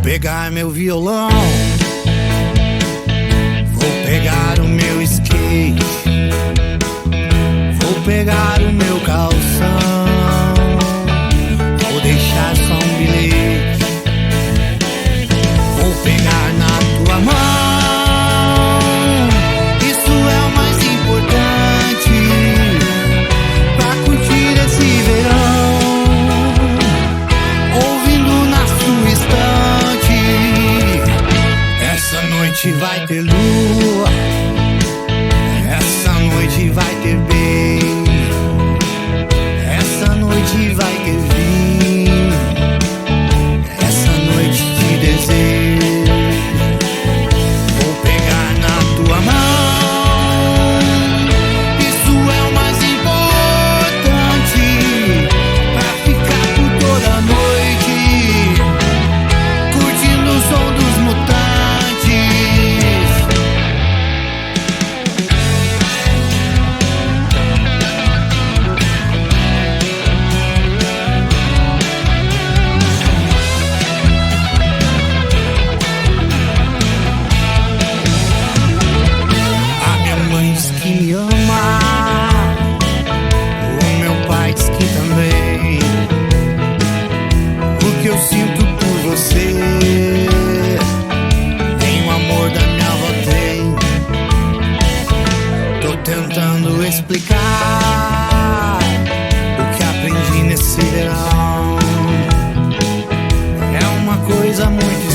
pegar meu violão, vou pegar o meu skate, vou pegar o meu calção, vou deixar só um bilhete, vou pegar na tua mão. Isso é o mais importante pra curtir esse verão, ouvindo na sua estante. Essa noite vai ter lua, essa noite vai ter beijo, essa noite vai ter vinho, essa noite te desejo. Vou pegar na tua mão, isso é o mais importante pra ficar por toda a noite, curtindo o som dos mutantes. A minha mãe diz que me ama, o meu pai diz que também. O que eu sinto por você tem o amor da minha avó tem. Tô tentando explicar o que aprendi nesse verão. É uma coisa muito